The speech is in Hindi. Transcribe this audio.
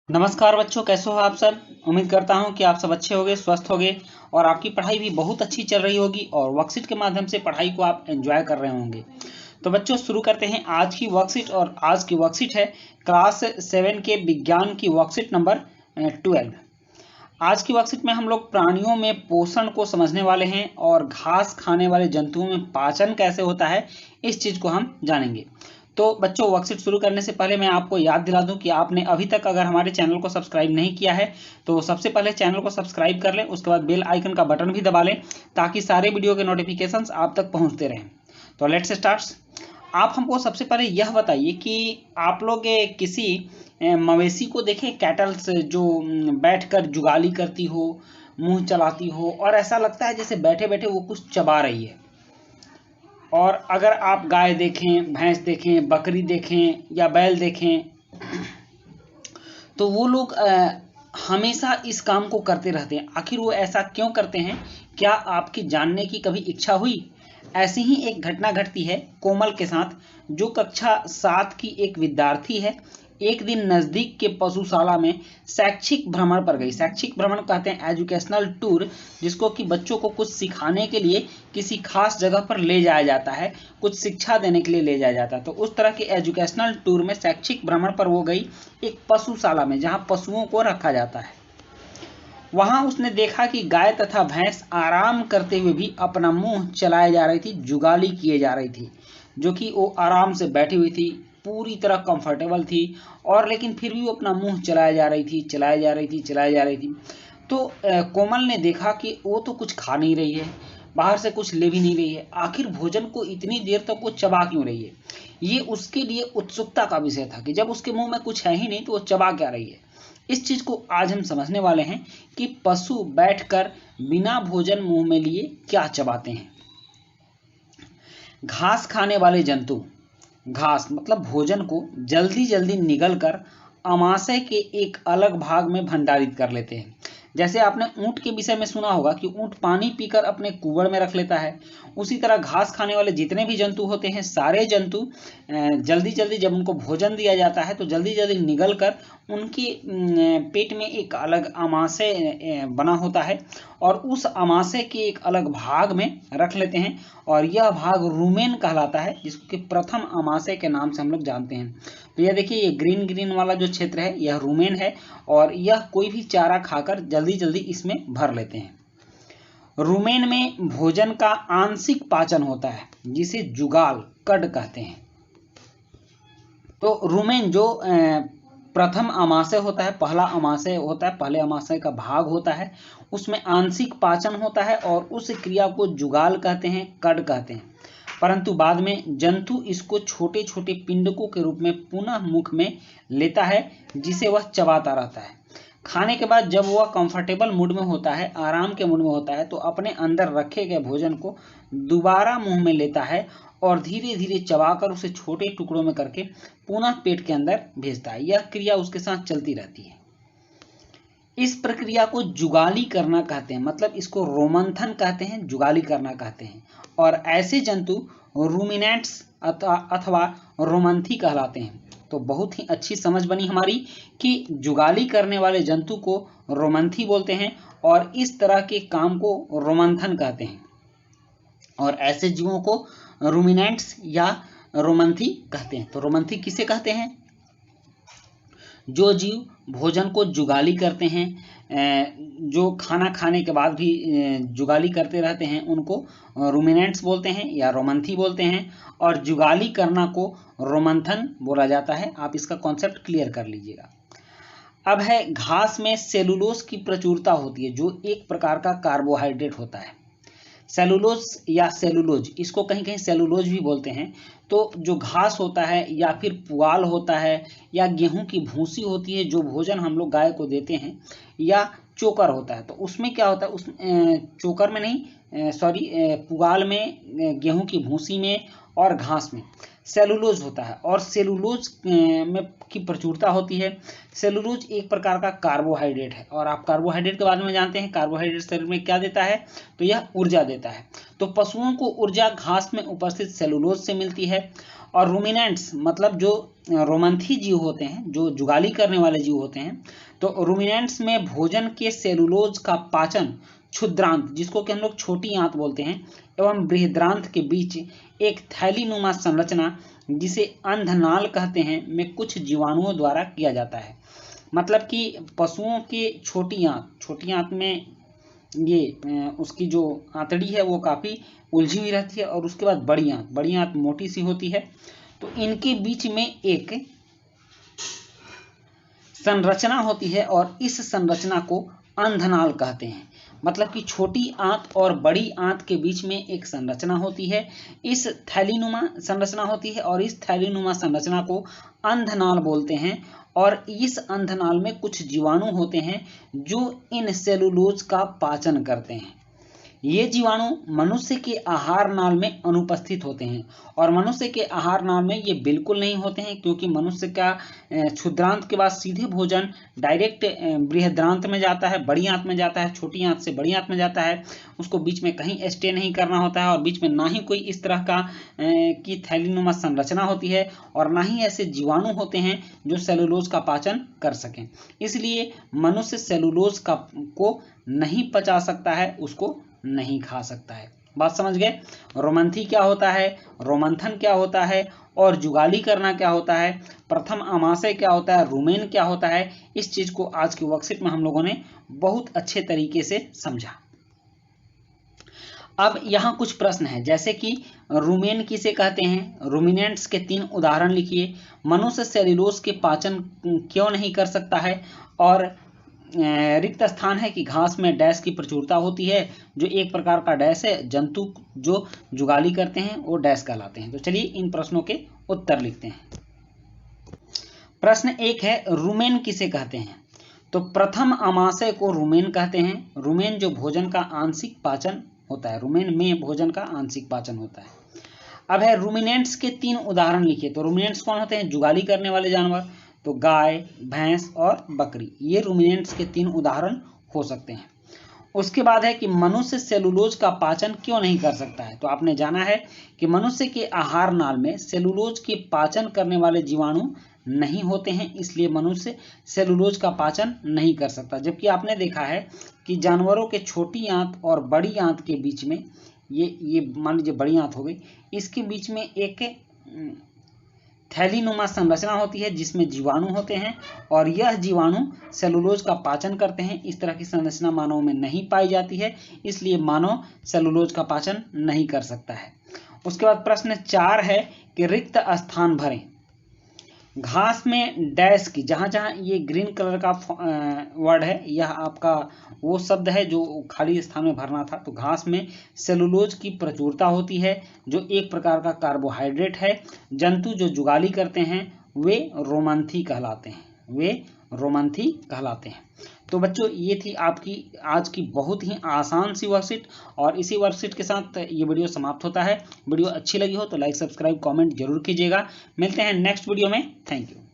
नमस्कार बच्चों, कैसे हो आप सब। उम्मीद करता हूं कि आप सब अच्छे होंगे, स्वस्थ होंगे और आपकी पढ़ाई भी बहुत अच्छी चल रही होगी और वर्कशीट के माध्यम से पढ़ाई को आप एंजॉय कर रहे होंगे। तो बच्चों शुरू करते हैं आज की वर्कशीट। और आज की वर्कशीट है क्लास 7 के विज्ञान की वर्कशीट नंबर 12। आज की वर्कशीट में हम लोग प्राणियों में पोषण को समझने वाले हैं और घास खाने वाले जंतुओं में पाचन कैसे होता है, इस चीज को हम जानेंगे। तो बच्चों वर्कशीट शुरू करने से पहले मैं आपको याद दिला दूं कि आपने अभी तक अगर हमारे चैनल को सब्सक्राइब नहीं किया है तो सबसे पहले चैनल को सब्सक्राइब कर लें, उसके बाद बेल आइकन का बटन भी दबा लें ताकि सारे वीडियो के नोटिफिकेशंस आप तक पहुंचते रहें। तो लेट्स स्टार्ट। आप हमको सबसे पहले यह बताइए कि आप लोग किसी मवेशी को देखें, कैटल्स जो बैठकर जुगाली करती हो, मुंह चलाती हो और ऐसा लगता है जैसे बैठे बैठे वो कुछ चबा रही है। और अगर आप गाय देखें, भैंस देखें, बकरी देखें या बैल देखें तो वो लोग हमेशा इस काम को करते रहते हैं। आखिर वो ऐसा क्यों करते हैं, क्या आपकी जानने की कभी इच्छा हुई? ऐसी ही एक घटना घटती है कोमल के साथ, जो कक्षा 7 की एक विद्यार्थी है। एक दिन नजदीक के पशुशाला में शैक्षिक भ्रमण पर गई। शैक्षिक भ्रमण कहते हैं एजुकेशनल टूर, जिसको कि बच्चों को कुछ सिखाने के लिए किसी खास जगह पर ले जाया जाता है, कुछ शिक्षा देने के लिए ले जाया जाता है। तो उस तरह के एजुकेशनल टूर में शैक्षिक भ्रमण पर वो गई एक पशुशाला में, जहाँ पशुओं को रखा जाता है। वहां उसने देखा कि गाय तथा भैंस आराम करते हुए भी अपना मुंह चलाए जा रही थी, जुगाली किए जा रही थी, जो कि वो आराम से बैठी हुई थी, पूरी तरह कंफर्टेबल थी और लेकिन फिर भी वो अपना मुंह चलाए जा रही थी, चलाए जा रही थी, चलाए जा रही थी। तो कोमल ने देखा कि वो तो कुछ खा नहीं रही है, बाहर से कुछ ले भी नहीं रही है, आखिर भोजन को इतनी देर तक वो चबा क्यों रही है। ये उसके लिए उत्सुकता का विषय था कि जब उसके मुंह में कुछ है ही नहीं तो वो चबा क्या रही है। इस चीज को आज हम समझने वाले हैं कि पशु बैठकर बिना भोजन मुंह में लिए क्या चबाते हैं। घास खाने वाले जंतु घास मतलब भोजन को जल्दी जल्दी निगलकर अमाशय के एक अलग भाग में भंडारित कर लेते हैं। जैसे आपने ऊंट के विषय में सुना होगा कि ऊंट पानी पीकर अपने कुएं में रख लेता है, उसी तरह घास खाने वाले जितने भी जंतु होते हैं, सारे जंतु जल्दी जल्दी जब उनको भोजन दिया जाता है तो जल्दी जल्दी निगल कर उनके पेट में एक अलग अमाशय बना होता है और उस अमाशय के एक अलग भाग में रख लेते हैं और यह भाग रूमेन कहलाता है, जिसको कि प्रथम अमाशय के नाम से हम लोग जानते हैं। तो यह देखिए, ये ग्रीन ग्रीन वाला जो क्षेत्र है यह रूमेन है और यह कोई भी चारा खाकर जल्दी जल्दी इसमें भर लेते हैं। रूमेन में भोजन का आंशिक पाचन होता है, जिसे जुगाल कड कहते हैं। तो रूमेन जो प्रथम अमाशय होता है, पहला अमाशय होता है, पहले अमाशय का भाग होता है, उसमें आंशिक पाचन होता है और उस क्रिया को जुगाल कहते हैं, कड कहते हैं। परंतु बाद में जंतु इसको छोटे छोटे पिंडकों के रूप में पुनः मुख में लेता है, जिसे वह चबाता रहता है। खाने के बाद जब वह कंफर्टेबल मूड में होता है, आराम के मूड में होता है, तो अपने अंदर रखे गए भोजन को दोबारा मुंह में लेता है और धीरे धीरे चबाकर उसे छोटे टुकड़ों में करके पुनः पेट के अंदर भेजता है। यह क्रिया उसके साथ चलती रहती है। इस प्रक्रिया को जुगाली करना कहते हैं, मतलब इसको रोमंथन कहते हैं, जुगाली करना कहते हैं। और ऐसे जंतु रूमिनेंट्स अथवा रोमंथी कहलाते हैं। तो बहुत ही अच्छी समझ बनी हमारी कि जुगाली करने वाले जंतु को रोमंथी बोलते हैं और इस तरह के काम को रोमंथन कहते हैं और ऐसे जीवों को रूमिनेंट्स या रोमंथी कहते हैं। तो रोमंथी किसे कहते हैं? जो जीव भोजन को जुगाली करते हैं, जो खाना खाने के बाद भी जुगाली करते रहते हैं, उनको रूमिनेंट्स बोलते हैं या रोमंथी बोलते हैं। और जुगाली करना को रोमंथन बोला जाता है। आप इसका कॉन्सेप्ट क्लियर कर लीजिएगा। अब है, घास में सेलुलोज की प्रचुरता होती है, जो एक प्रकार का कार्बोहाइड्रेट होता है। सेलुलोज या सेलुलोज, इसको कहीं कहीं सेलुलोज भी बोलते हैं। तो जो घास होता है या फिर पुआल होता है या गेहूं की भूसी होती है, जो भोजन हम लोग गाय को देते हैं, या चोकर होता है, तो उसमें क्या होता है, उस चोकर में नहीं, सॉरी, पुआल में, गेहूं की भूसी में और घास में सेलुलोज होता है और सेलुलोज में की प्रचुरता होती है। सेलुलोज एक प्रकार का कार्बोहाइड्रेट है और आप कार्बोहाइड्रेट के बारे में जानते हैं, कार्बोहाइड्रेट शरीर में क्या देता है, तो यह ऊर्जा देता है। तो पशुओं को ऊर्जा घास में उपस्थित सेलुलोज से मिलती है। और रूमिनेंट्स मतलब जो रोमंथी जीव होते हैं, जो जुगाली करने वाले जीव होते हैं, तो रूमिनेंट्स में भोजन के सेलुलोज का पाचन क्षुद्रांत, जिसको कि हम लोग छोटी आंत बोलते हैं, एवं बृहद्रांत के बीच एक थैलीनुमा संरचना जिसे अंधनाल कहते हैं में कुछ जीवाणुओं द्वारा किया जाता है। मतलब कि पशुओं के छोटी आंत में ये उसकी जो आंतड़ी है वो काफ़ी उलझी हुई रहती है और उसके बाद बड़ी आंत मोटी सी होती है। तो इनके बीच में एक संरचना होती है और इस संरचना को अंधनाल कहते हैं। मतलब कि छोटी आंत और बड़ी आंत के बीच में एक संरचना होती है, इस थैलीनुमा संरचना होती है और इस थैलीनुमा संरचना को अंधनाल बोलते हैं। और इस अंधनाल में कुछ जीवाणु होते हैं जो इन सेलुलोज का पाचन करते हैं। ये जीवाणु मनुष्य के आहार नाल में अनुपस्थित होते हैं और मनुष्य के आहार नाल में ये बिल्कुल नहीं होते हैं, क्योंकि मनुष्य का क्षुद्रांत के बाद सीधे भोजन डायरेक्ट बृहद्रांत में जाता है, बड़ी आंत में जाता है, छोटी आंत से बड़ी आंत में जाता है। उसको बीच में कहीं स्टे नहीं करना होता है और बीच में ना ही कोई इस तरह का की थैलीनुमा संरचना होती है और ना ही ऐसे जीवाणु होते हैं जो सेलुलोज का पाचन कर सकें। इसलिए मनुष्य सेलुलोज को नहीं पचा सकता है, उसको नहीं खा सकता है। बात समझ गए? रोमंथी क्या होता है, रोमंथन क्या होता है और जुगाली करना क्या होता है, प्रथम आमाशय क्या होता है, रुमेन क्या होता है, इस चीज को आज की वर्कशीट में हम लोगों ने बहुत अच्छे तरीके से समझा। अब यहाँ कुछ प्रश्न है, जैसे कि रुमेन किसे कहते हैं, रूमिनेंट्स के 3 उदाहरण लिखिए, मनुष्य सेलुलोज के पाचन क्यों नहीं कर सकता है, और रिक्त स्थान है कि घास में डैश की प्रचुरता होती है, जो एक प्रकार का डैश है, जंतु जो जुगाली करते हैं वो डैश कहलाते हैं। तो चलिए इन प्रश्नों के उत्तर लिखते हैं। प्रश्न 1 है, रुमेन किसे कहते हैं, तो प्रथम आमाशय को रुमेन कहते हैं। रुमेन जो भोजन का आंशिक पाचन होता है, रुमेन में भोजन का आंशिक पाचन होता है। अब है रूमिनेंट्स के 3 उदाहरण लिखिए, तो रूमिनेंट्स कौन होते हैं, जुगाली करने वाले जानवर, तो गाय, भैंस और बकरी, ये रूमिनेंट्स के 3 उदाहरण हो सकते हैं। उसके बाद है कि मनुष्य सेलुलोज का पाचन क्यों नहीं कर सकता है, तो आपने जाना है कि मनुष्य के आहार नाल में सेलुलोज के पाचन करने वाले जीवाणु नहीं होते हैं, इसलिए मनुष्य सेलुलोज का पाचन नहीं कर सकता। जबकि आपने देखा है कि जानवरों के छोटी आंत और बड़ी आंत के बीच में ये मान लीजिए बड़ी आंत हो गई, इसके बीच में एक थैलीनुमा संरचना होती है जिसमें जीवाणु होते हैं और यह जीवाणु सेलुलोज का पाचन करते हैं। इस तरह की संरचना मानव में नहीं पाई जाती है, इसलिए मानव सेलुलोज का पाचन नहीं कर सकता है। उसके बाद प्रश्न 4 है कि रिक्त स्थान भरें। घास में डैश की, जहां जहां ये ग्रीन कलर का वर्ड है, यह आपका वो शब्द है जो खाली स्थान में भरना था। तो घास में सेलुलोज की प्रचुरता होती है जो एक प्रकार का कार्बोहाइड्रेट है। जंतु जो जुगाली करते हैं वे रोमंथी कहलाते हैं, वे रोमंथी कहलाते हैं। तो बच्चों ये थी आपकी आज की बहुत ही आसान सी वर्कशीट और इसी वर्कशीट के साथ ये वीडियो समाप्त होता है। वीडियो अच्छी लगी हो तो लाइक, सब्सक्राइब, कमेंट जरूर कीजिएगा। मिलते हैं नेक्स्ट वीडियो में। Thank you.